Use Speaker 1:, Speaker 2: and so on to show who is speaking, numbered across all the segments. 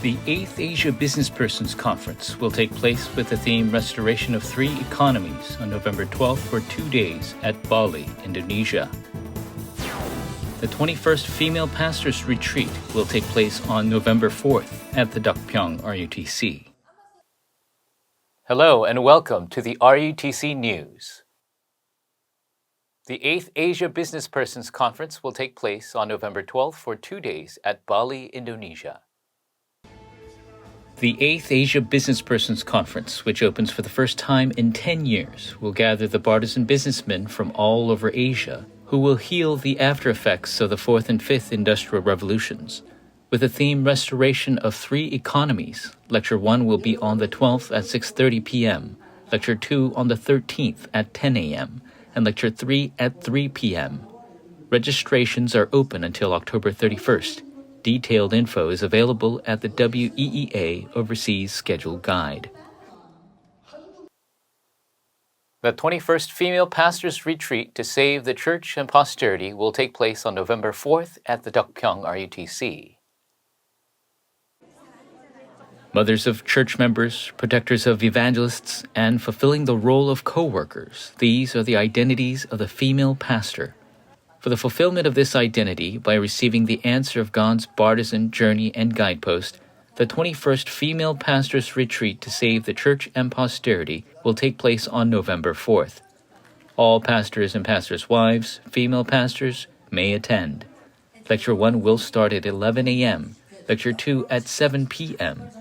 Speaker 1: The 8th Asia Businesspersons Conference will take place with the theme Restoration of Three Economies on November 12th for 2 days at Bali, Indonesia. The 21st Female Pastors Retreat will take place on November 4th at the Dokpyeong RUTC. Hello and welcome to the RUTC News. The 8th Asia Businesspersons Conference will take place on November 12th for 2 days at Bali, Indonesia. The 8th Asia Businesspersons Conference, which opens for the first time in 10 years, will gather the partisan businessmen from all over Asia who will heal the after-effects of the 4th and 5th Industrial Revolutions. With the theme Restoration of Three Economies, Lecture 1 will be on the 12th at 6:30 p.m., Lecture 2 on the 13th at 10 a.m., and Lecture 3 at 3 p.m. Registrations are open until October 31st. Detailed info is available at the WEEA Overseas Schedule Guide. The 21st Female Pastors Retreat to Save the Church and Posterity will take place on November 4th at the Dokpyeong RUTC. Mothers of church members, protectors of evangelists, and fulfilling the role of co-workers, these are the identities of the female pastor. For the fulfillment of this identity, by receiving the answer of God's partisan journey and guidepost, the 21st Female Pastors Retreat to Save the Church and Posterity will take place on November 4th. All pastors and pastors' wives, female pastors, may attend. Lecture 1 will start at 11 a.m., Lecture 2 at 7 p.m.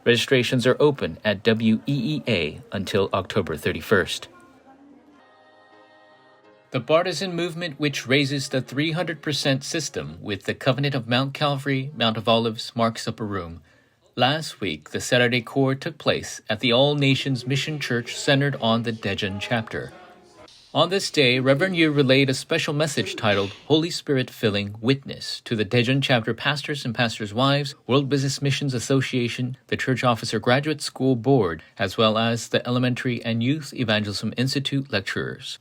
Speaker 1: Registrations are open at WEEA until October 31st. The partisan movement which raises the 300% system with the Covenant of Mount Calvary, Mount of Olives, Mark's Upper Room. Last week, the Saturday Core took place at the All Nations Mission Church centered on the Daejeon chapter. On this day, Reverend Yu relayed a special message titled Holy Spirit-Filling Witness to the Daejeon chapter pastors and pastors' wives, World Business Missions Association, the Church Officer Graduate School Board, as well as the Elementary and Youth Evangelism Institute lecturers.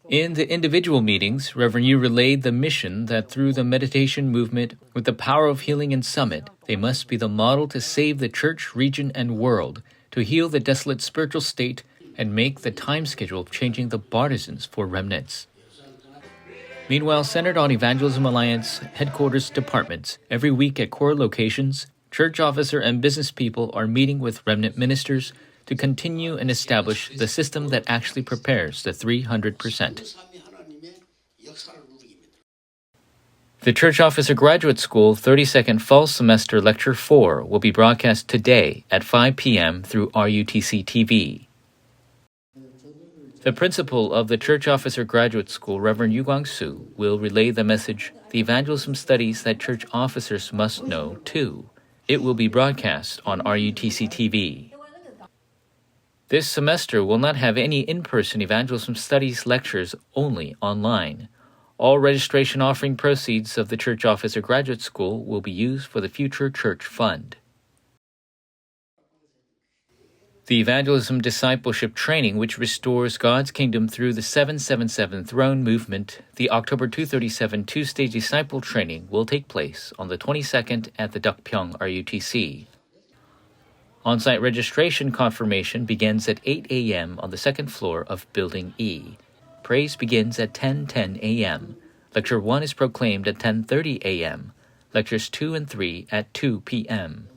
Speaker 1: In the individual meetings, Reverend Yu relayed the mission that through the meditation movement, with the power of healing and summit, they must be the model to save the church, region, and world, to heal the desolate spiritual state, and make the time schedule of changing the partisans for remnants. Meanwhile, centered on Evangelism Alliance headquarters departments, every week at core locations, church officer and business people are meeting with remnant ministers to continue and establish the system that actually prepares the 300%. The Church Officer Graduate School 32nd Fall Semester Lecture 4 will be broadcast today at 5 p.m. through RUTC TV. The principal of the Church Officer Graduate School, Reverend Yu Kwang-soo, will relay the message, the evangelism studies that church officers must know, too. It will be broadcast on RUTC TV. This semester will not have any in-person evangelism studies lectures, only online. All registration offering proceeds of the Church Officer Graduate School will be used for the Future Church Fund. The Evangelism Discipleship Training, which restores God's kingdom through the 777 Throne Movement, the October 237 two-stage disciple training will take place on the 22nd at the Dokpyeong RUTC. On-site registration confirmation begins at 8 a.m. on the second floor of Building E. Praise begins at 10:10 a.m. Lecture 1 is proclaimed at 10:30 a.m. Lectures 2 and 3 at 2 p.m.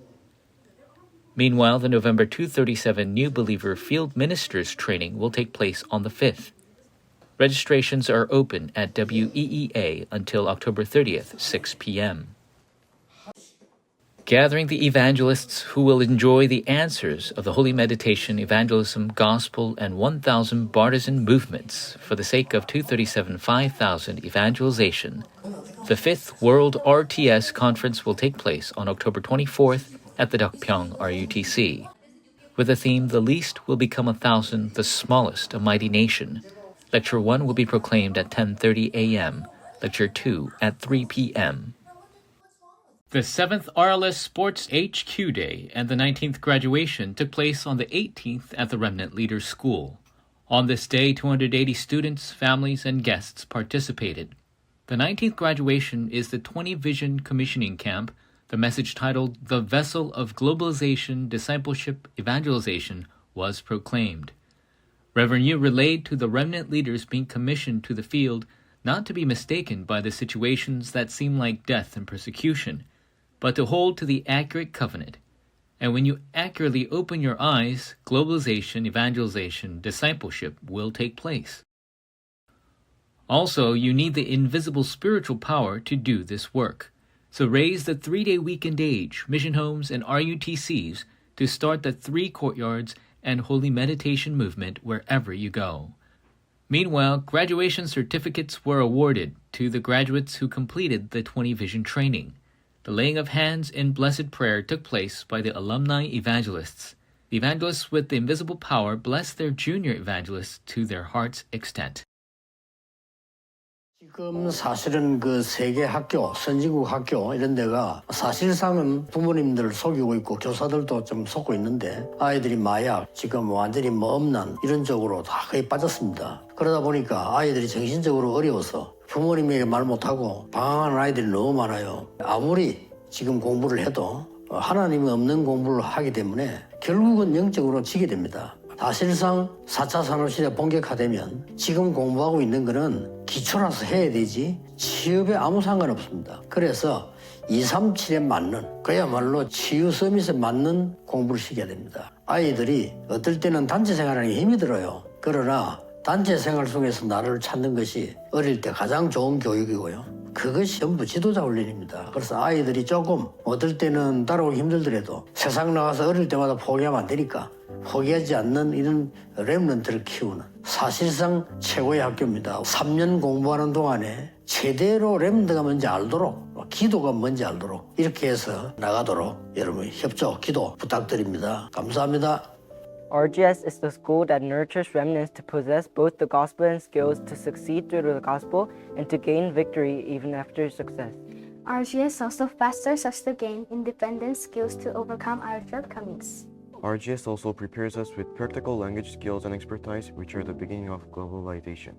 Speaker 1: Meanwhile, the November 237 New Believer Field Ministers training will take place on the 5th. Registrations are open at WEEA until October 30th, 6 p.m. Gathering the evangelists who will enjoy the answers of the Holy Meditation, Evangelism, Gospel, and 1,000 partisan movements for the sake of 237 5,000 evangelization. The 5th World RTS Conference will take place on October 24th at the Dokpyeong RUTC. With the theme, The Least Will Become 1,000, the Smallest a Mighty Nation. Lecture 1 will be proclaimed at 10:30 a.m., Lecture 2 at 3 p.m. The 7th RLS Sports HQ Day and the 19th graduation took place on the 18th at the Remnant Leaders School. On this day, 280 students, families, and guests participated. The 19th graduation is the 20 Vision Commissioning Camp, The message titled The Vessel of Globalization, Discipleship, Evangelization was proclaimed. Reverend Yu relayed to the remnant leaders being commissioned to the field not to be mistaken by the situations that seem like death and persecution, but to hold to the accurate covenant. And when you accurately open your eyes, globalization, evangelization, discipleship will take place. Also, you need the invisible spiritual power to do this work. So raise the 3-day weekend age, mission homes, and RUTCs to start the 3 courtyards and holy meditation movement wherever you go. Meanwhile, graduation certificates were awarded to the graduates who completed the 20 Vision training. The laying of hands in blessed prayer took place by the alumni evangelists. The evangelists with the invisible power blessed their junior evangelists to their heart's extent.
Speaker 2: 지금 사실은 그 세계 학교, 선진국 학교 이런 데가 사실상은 부모님들을 속이고 있고 교사들도 좀 속고 있는데 아이들이 마약, 지금 완전히 음란 이런 쪽으로 다 거의 빠졌습니다. 그러다 보니까 아이들이 정신적으로 어려워서 부모님에게 말 못하고 방황하는 아이들이 너무 많아요. 아무리 지금 공부를 해도 하나님이 없는 공부를 하기 때문에 결국은 영적으로 지게 됩니다. 사실상 4차 산업시대 본격화되면 지금 공부하고 있는 거는 기초라서 해야 되지 취업에 아무 상관없습니다. 그래서 237에 맞는 그야말로 치유 서밋에 맞는 공부를 시켜야 됩니다. 아이들이 어떨 때는 단체 생활하는 게 힘이 들어요. 그러나 단체 생활 속에서 나를 찾는 것이 어릴 때 가장 좋은 교육이고요. 그것이 전부 지도자 훈련입니다. 그래서 아이들이 조금 어떨 때는 따라오기 힘들더라도 세상 나가서 어릴 때마다 포기하면 안 되니까 포기하지 않는 이런 렘넌트를 키우는 사실상 최고의 학교입니다. 3년 공부하는 동안에 제대로 렘넌트가 뭔지 알도록 기도가 뭔지 알도록 이렇게 해서 나가도록 여러분 협조, 기도 부탁드립니다. 감사합니다.
Speaker 3: RGS is the school that nurtures remnants to possess both the gospel and skills to succeed through the gospel and to gain victory even after success.
Speaker 4: RGS also fosters us to gain independent skills to overcome our shortcomings.
Speaker 5: RGS also prepares us with practical language skills and expertise, which are the beginning of globalization.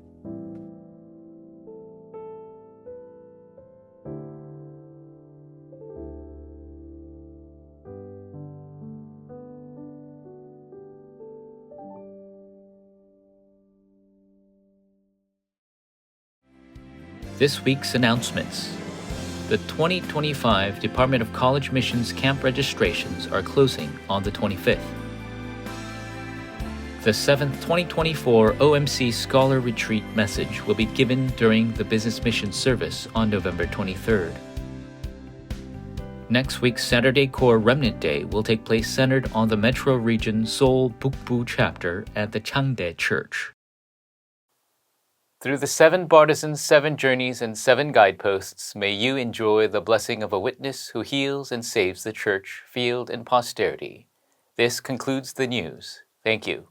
Speaker 1: This week's announcements. The 2025 Department of College Missions camp registrations are closing on the 25th. The 7th 2024 OMC Scholar Retreat message will be given during the Business Mission service on November 23rd. Next week's Saturday Core Remnant Day will take place centered on the Metro Region Seoul Bukbu chapter at the Changdae Church. Through the 7 partisans, 7 journeys, and 7 guideposts, may you enjoy the blessing of a witness who heals and saves the church, field, and posterity. This concludes the news. Thank you.